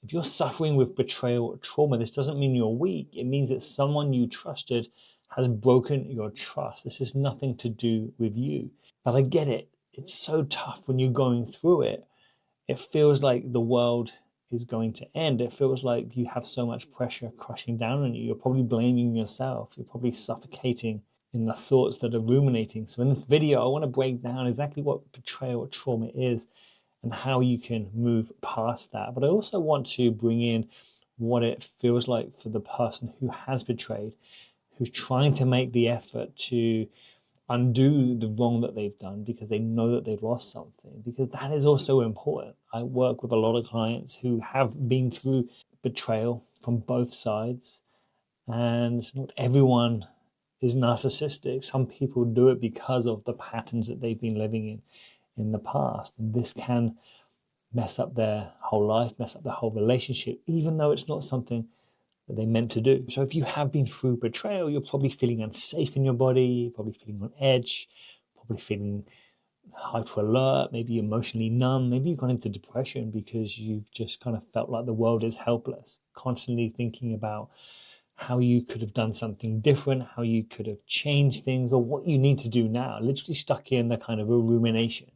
If you're suffering with betrayal or trauma, this doesn't mean you're weak. It means that someone you trusted has broken your trust. This has nothing to do with you. But I get it. It's so tough when you're going through it. It feels like the world is going to end. It feels like you have so much pressure crushing down on you. You're probably blaming yourself. You're probably suffocating in the thoughts that are ruminating. So in this video, I want to break down exactly what betrayal or trauma is and how you can move past that. But I also want to bring in what it feels like for the person who has betrayed, who's trying to make the effort to undo the wrong that they've done because they know that they've lost something, because that is also important. I work with a lot of clients who have been through betrayal from both sides, and not everyone is narcissistic. Some people do it because of the patterns that they've been living in the past, and this can mess up their whole life, mess up their whole relationship, even though it's not something that they meant to do. So if you have been through betrayal, you're probably feeling unsafe in your body, you're probably feeling on edge, probably feeling hyper alert, maybe emotionally numb, maybe you've gone into depression because you've just kind of felt like the world is helpless, constantly thinking about how you could have done something different, how you could have changed things, or what you need to do now, literally stuck in the kind of a rumination.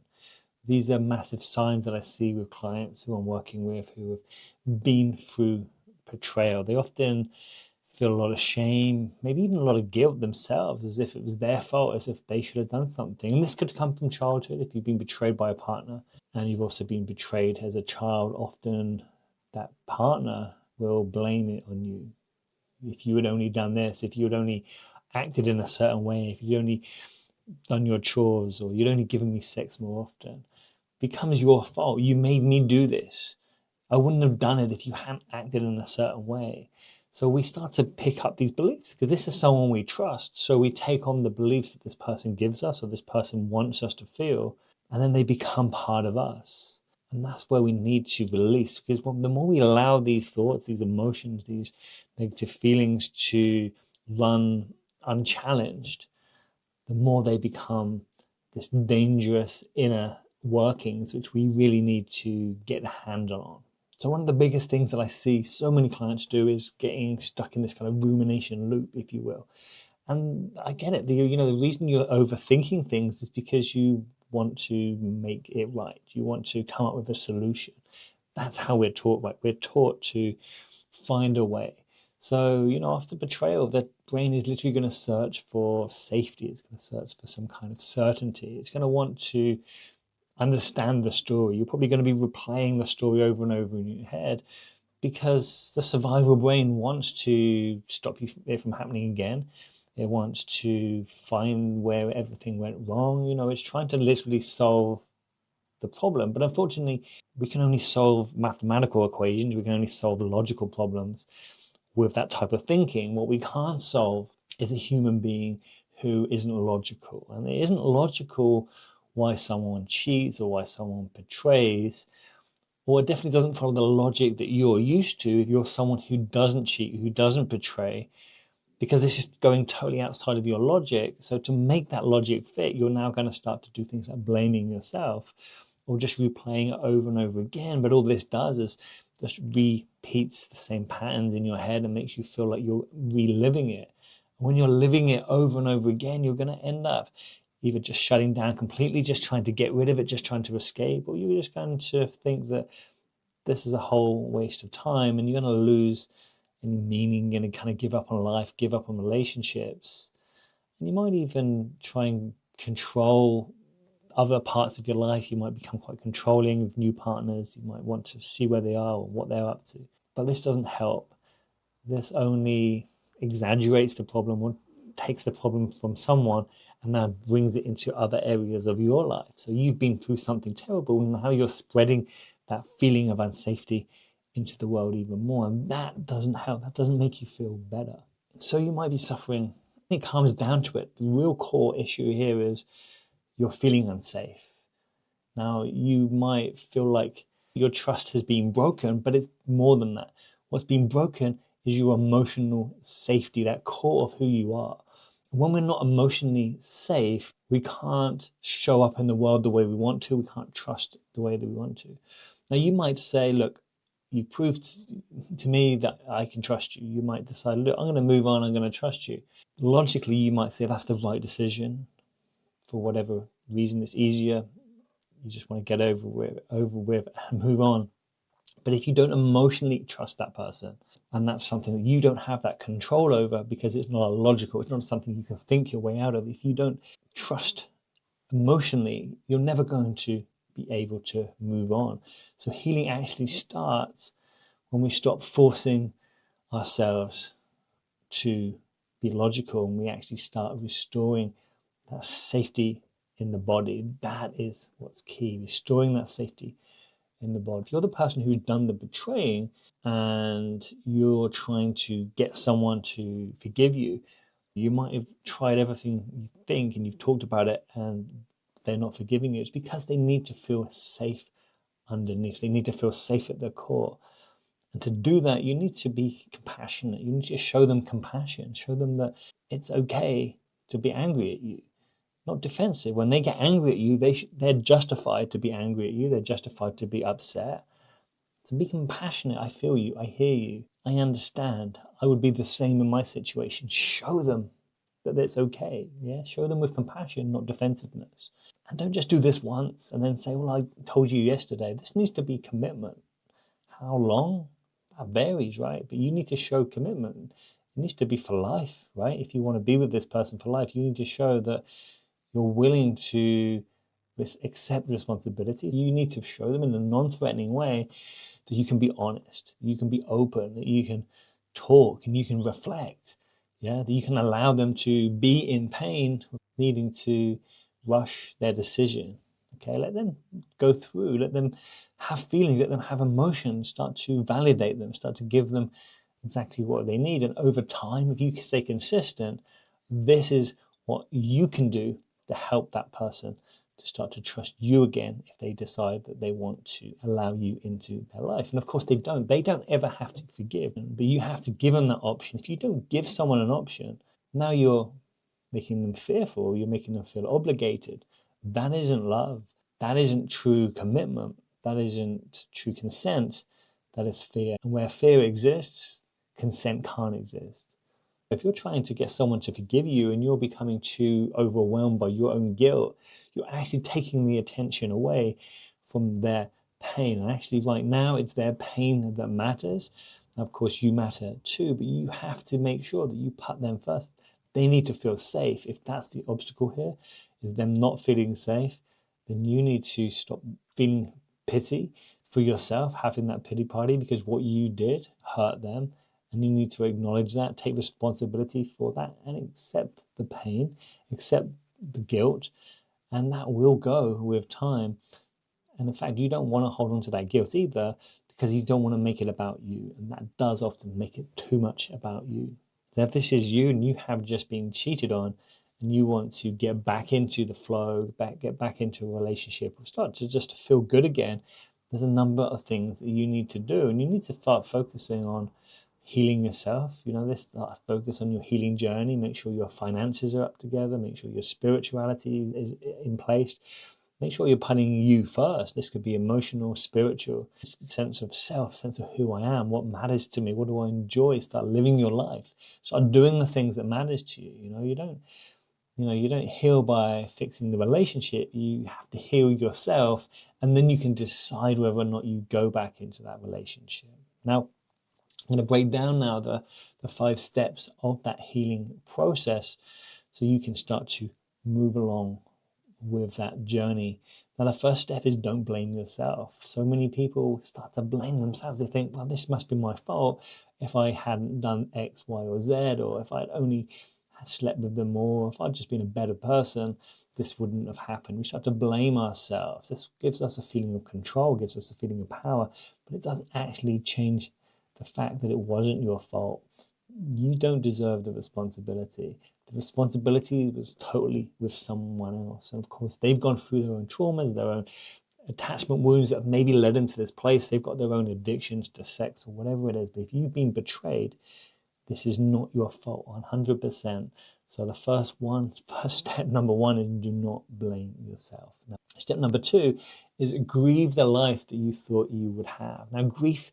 These are massive signs that I see with clients who I'm working with who have been through betrayal. They often feel a lot of shame, maybe even a lot of guilt themselves, as if it was their fault, as if they should have done something. And this could come from childhood. If you've been betrayed by a partner and you've also been betrayed as a child, often that partner will blame it on you. If you had only done this, if you had only acted in a certain way, if you'd only done your chores, or you'd only given me sex more often, it becomes your fault. You made me do this. I wouldn't have done it if you hadn't acted in a certain way. So we start to pick up these beliefs because this is someone we trust. So we take on the beliefs that this person gives us or this person wants us to feel, and then they become part of us. And that's where we need to release, because the more we allow these thoughts, these emotions, these negative feelings to run unchallenged, the more they become this dangerous inner workings, which we really need to get a handle on. So one of the biggest things that I see so many clients do is getting stuck in this kind of rumination loop, if you will. And I get it. The reason you're overthinking things is because you want to make it right. You want to come up with a solution. That's how we're taught, right? We're taught to find a way. So, after betrayal, the brain is literally going to search for safety. It's going to search for some kind of certainty. It's going to want to understand the story. You're probably going to be replaying the story over and over in your head because the survival brain wants to stop it from happening again. It wants to find where everything went wrong. It's trying to literally solve the problem. But unfortunately, we can only solve mathematical equations. We can only solve logical problems with that type of thinking. What we can't solve is a human being who isn't logical. And it isn't logical why someone cheats or why someone betrays, or it definitely doesn't follow the logic that you're used to if you're someone who doesn't cheat, who doesn't betray, because this is going totally outside of your logic. So to make that logic fit, you're now going to start to do things like blaming yourself or just replaying it over and over again. But all this does is just repeats the same patterns in your head and makes you feel like you're reliving it. And when you're living it over and over again, you're going to end up either just shutting down completely, just trying to get rid of it, just trying to escape, or you're just going to think that this is a whole waste of time and you're going to lose any meaning and kind of give up on life, give up on relationships. And you might even try and control other parts of your life. You might become quite controlling with new partners. You might want to see where they are or what they're up to. But this doesn't help. This only exaggerates the problem or takes the problem from someone and now brings it into other areas of your life. So you've been through something terrible and now you're spreading that feeling of unsafety into the world even more. And that doesn't help. That doesn't make you feel better. So you might be suffering. It comes down to it. The real core issue here is you're feeling unsafe. Now, you might feel like your trust has been broken, but it's more than that. What's been broken is your emotional safety, that core of who you are. When we're not emotionally safe, we can't show up in the world the way we want to. We can't trust the way that we want to. Now, you might say, look, you proved to me that I can trust you. You might decide, look, I'm going to move on. I'm going to trust you. Logically, you might say that's the right decision for whatever reason. It's easier. You just want to get over with and move on. But if you don't emotionally trust that person, and that's something that you don't have that control over because it's not logical, it's not something you can think your way out of. If you don't trust emotionally, you're never going to be able to move on. So healing actually starts when we stop forcing ourselves to be logical and we actually start restoring that safety in the body. That is what's key, restoring that safety in the body. If you're the person who's done the betraying and you're trying to get someone to forgive you, you might have tried everything you think and you've talked about it and they're not forgiving you. It's because they need to feel safe underneath. They need to feel safe at their core. And to do that, you need to be compassionate. You need to show them compassion. Show them that it's okay to be angry at you, not defensive. When they get angry at you, they're justified to be angry at you. They're justified to be upset. So be compassionate. I feel you. I hear you. I understand. I would be the same in my situation. Show them that it's okay. Yeah. Show them with compassion, not defensiveness. And don't just do this once and then say, well, I told you yesterday. This needs to be commitment. How long? That varies, right? But you need to show commitment. It needs to be for life, right? If you want to be with this person for life, you need to show that you're willing to accept responsibility. You need to show them in a non-threatening way that you can be honest, you can be open, that you can talk and you can reflect. Yeah, that you can allow them to be in pain, needing to rush their decision. Okay, let them go through, let them have feelings, let them have emotions, start to validate them, start to give them exactly what they need. And over time, if you stay consistent, this is what you can do to help that person to start to trust you again if they decide that they want to allow you into their life. And of course, they don't ever have to forgive, but you have to give them that option. If you don't give someone an option, now you're making them fearful, you're making them feel obligated. That isn't love. That isn't true commitment. That isn't true consent. That is fear. And where fear exists, consent can't exist. If you're trying to get someone to forgive you and you're becoming too overwhelmed by your own guilt, you're actually taking the attention away from their pain. And actually, right now, it's their pain that matters. Of course, you matter too, but you have to make sure that you put them first. They need to feel safe. If that's the obstacle here, is them not feeling safe, then you need to stop feeling pity for yourself, having that pity party, because what you did hurt them. And you need to acknowledge that, take responsibility for that, and accept the pain, accept the guilt, and that will go with time. And in fact, you don't want to hold on to that guilt either, because you don't want to make it about you. And that does often make it too much about you. So if this is you and you have just been cheated on, and you want to get back into the flow, get back into a relationship, or start to just feel good again, there's a number of things that you need to do. And you need to start focusing on healing yourself. Let's start focus on your healing journey. Make sure your finances are up together. Make sure your spirituality is in place. Make sure you're putting you first. This could be emotional, spiritual, sense of self, sense of who I am, what matters to me, what do I enjoy. Start living your life. Start doing the things that matters to you. You don't heal by fixing the relationship. You have to heal yourself, and then you can decide whether or not you go back into that relationship. Now, I'm going to break down now the 5 steps of that healing process so you can start to move along with that journey. Now, the first step is don't blame yourself. So many people start to blame themselves. They think, well, this must be my fault. If I hadn't done X, Y, or Z, or if I'd only slept with them more, if I'd just been a better person, this wouldn't have happened. We start to blame ourselves. This gives us a feeling of control, gives us a feeling of power, but it doesn't actually change the fact that it wasn't your fault. You don't deserve the responsibility. The responsibility was totally with someone else. And of course, they've gone through their own traumas, their own attachment wounds that have maybe led them to this place. They've got their own addictions to sex or whatever it is. But if you've been betrayed, this is not your fault, 100%. So the first step number 1 is do not blame yourself. Now, step number 2 is grieve the life that you thought you would have. Now, grief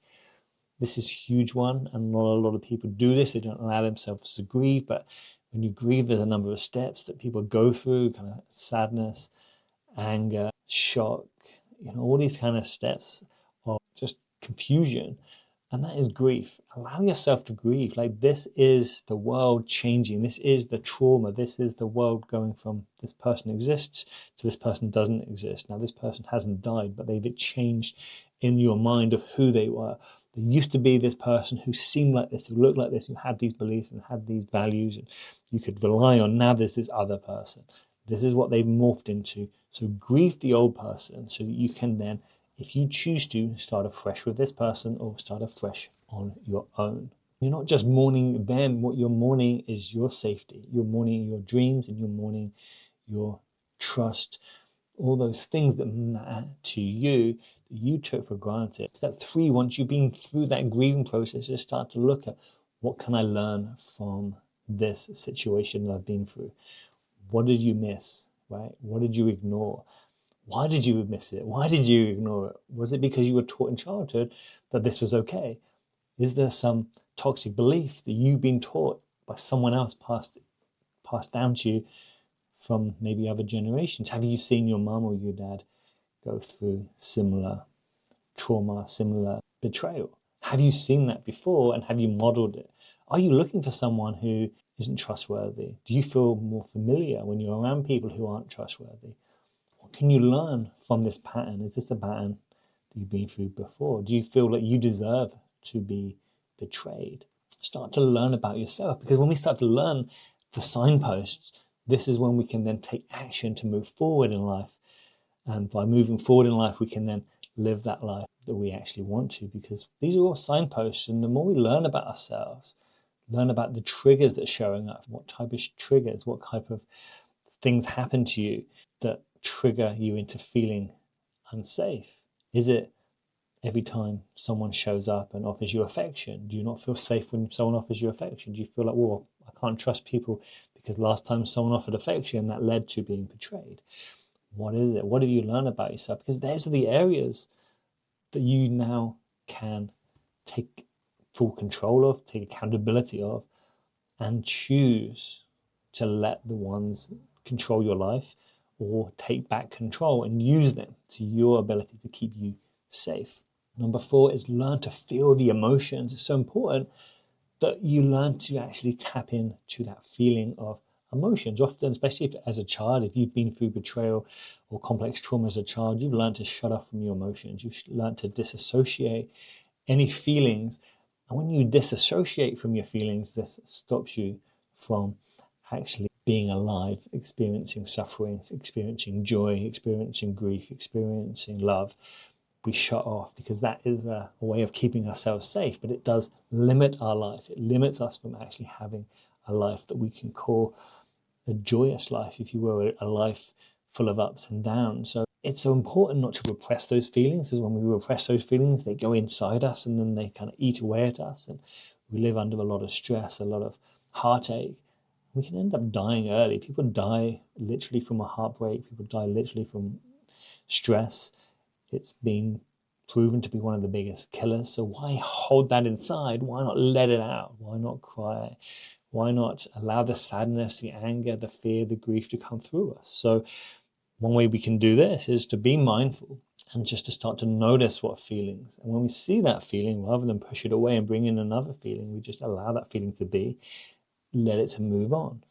This is a huge one, and not a lot of people do this. They don't allow themselves to grieve, but when you grieve, there's a number of steps that people go through, kind of sadness, anger, shock, all these kind of steps of just confusion. And that is grief. Allow yourself to grieve. Like, this is the world changing. This is the trauma. This is the world going from this person exists to this person doesn't exist. Now, this person hasn't died, but they've changed in your mind of who they were. There used to be this person who seemed like this, who looked like this, who had these beliefs and had these values, and you could rely on. Now there's this other person. This is what they've morphed into. So grieve the old person so that you can then, if you choose to, start afresh with this person or start afresh on your own. You're not just mourning them. What you're mourning is your safety. You're mourning your dreams, and you're mourning your trust, all those things that matter to you that you took for granted. Step 3, once you've been through that grieving process, is start to look at, what can I learn from this situation that I've been through? What did you miss, right? What did you ignore? Why did you miss it? Why did you ignore it? Was it because you were taught in childhood that this was okay? Is there some toxic belief that you've been taught by someone else, passed down to you from maybe other generations? Have you seen your mum or your dad go through similar trauma, similar betrayal? Have you seen that before, and have you modeled it? Are you looking for someone who isn't trustworthy? Do you feel more familiar when you're around people who aren't trustworthy? What can you learn from this pattern? Is this a pattern that you've been through before? Do you feel like you deserve to be betrayed? Start to learn about yourself, because when we start to learn the signposts, this is when we can then take action to move forward in life. And by moving forward in life, we can then live that life that we actually want to, because these are all signposts. And the more we learn about ourselves, learn about the triggers that are showing up, what type of triggers, what type of things happen to you that trigger you into feeling unsafe. Is it every time someone shows up and offers you affection? Do you not feel safe when someone offers you affection? Do you feel like, well, I can't trust people because last time someone offered affection, that led to being betrayed? What is it? What have you learned about yourself? Because those are the areas that you now can take full control of, take accountability of, and choose to let the ones control your life, or take back control and use them to your ability to keep you safe. Number 4 is learn to feel the emotions. It's so important that you learn to actually tap into that feeling of emotions. Often, especially if, as a child, if you've been through betrayal or complex trauma as a child, you've learned to shut off from your emotions. You've learned to disassociate any feelings. And when you disassociate from your feelings, this stops you from actually being alive, experiencing suffering, experiencing joy, experiencing grief, experiencing love. We shut off because that is a way of keeping ourselves safe, but it does limit our life. It limits us from actually having a life that we can call a joyous life, if you will, a life full of ups and downs. So it's so important not to repress those feelings, because when we repress those feelings, they go inside us and then they kind of eat away at us, and we live under a lot of stress, a lot of heartache. We can end up dying early. People die literally from a heartbreak. People die literally from stress. It's been proven to be one of the biggest killers. So why hold that inside? Why not let it out? Why not cry? Why not allow the sadness, the anger, the fear, the grief to come through us? So one way we can do this is to be mindful and just to start to notice what feelings. And when we see that feeling, rather than push it away and bring in another feeling, we just allow that feeling to be, let it to move on.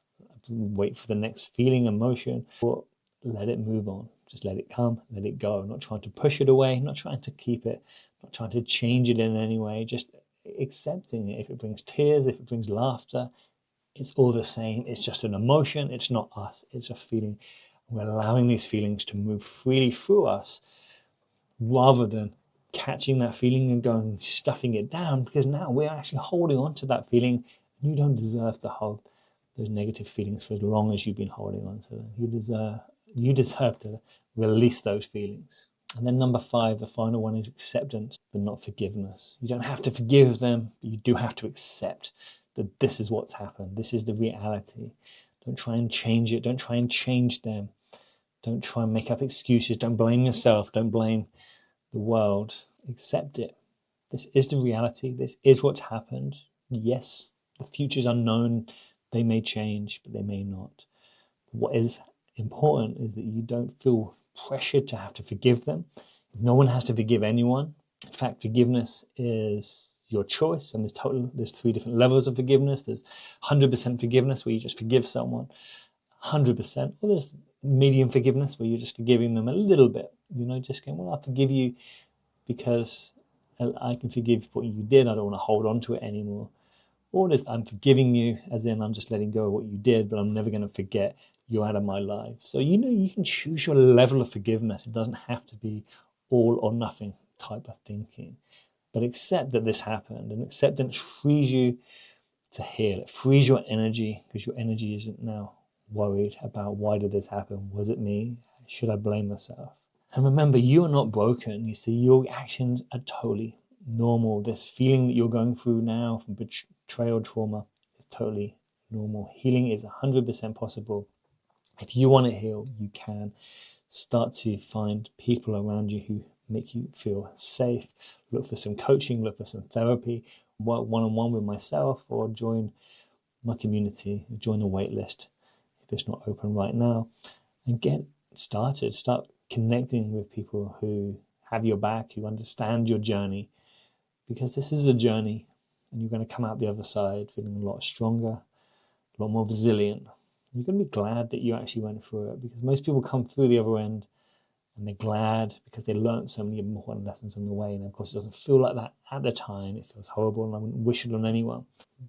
Wait for the next feeling, emotion, or let it move on. Just let it come, let it go. Not trying to push it away, not trying to keep it, not trying to change it in any way, just accepting it. If it brings tears, if it brings laughter, it's all the same. It's just an emotion. It's not us. It's a feeling. We're allowing these feelings to move freely through us, rather than catching that feeling and going stuffing it down, because now we're actually holding on to that feeling. You don't deserve to hold those negative feelings for as long as you've been holding on to them. You deserve to release those feelings. And then number 5, the final one, is acceptance, but not forgiveness. You don't have to forgive them, but you do have to accept that this is what's happened. This is the reality. Don't try and change it. Don't try and change them. Don't try and make up excuses. Don't blame yourself. Don't blame the world. Accept it. This is the reality. This is what's happened. Yes, the future's unknown. They may change, but they may not. What is important is that you don't feel pressured to have to forgive them. No one has to forgive anyone. In fact, forgiveness is your choice, and there's 3 different levels of forgiveness. There's 100% forgiveness, where you just forgive someone 100%, or there's medium forgiveness, where you're just forgiving them a little bit. Just going, well, I forgive you because I can forgive what you did. I don't want to hold on to it anymore. Or there's, I'm forgiving you, as in I'm just letting go of what you did, but I'm never going to forget you out of my life. So you can choose your level of forgiveness. It doesn't have to be all or nothing type of thinking. But accept that this happened, and accept that it frees you to heal. It frees your energy, because your energy isn't now worried about, why did this happen? Was it me? Should I blame myself? And remember, you are not broken. You see, your actions are totally normal. This feeling that you're going through now from betrayal trauma is totally normal. Healing is 100% possible. If you want to heal, you can. Start to find people around you who make you feel safe. Look for some coaching, look for some therapy, work one-on-one with myself, or join my community, join the wait list if it's not open right now, and get started. Start connecting with people who have your back, who understand your journey, because this is a journey, and you're going to come out the other side feeling a lot stronger, a lot more resilient. You're going to be glad that you actually went through it, because most people come through the other end and they're glad because they learned so many important lessons on the way. And of course, it doesn't feel like that at the time. It feels horrible, and I wouldn't wish it on anyone.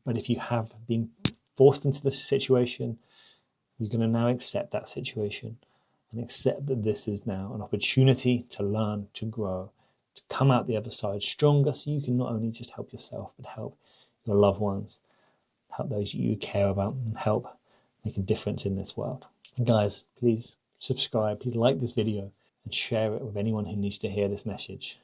But if you have been forced into this situation, you're going to now accept that situation, and accept that this is now an opportunity to learn, to grow, to come out the other side stronger, so you can not only just help yourself, but help your loved ones, help those you care about, and help make a difference in this world. And guys, please subscribe, please like this video, and share it with anyone who needs to hear this message.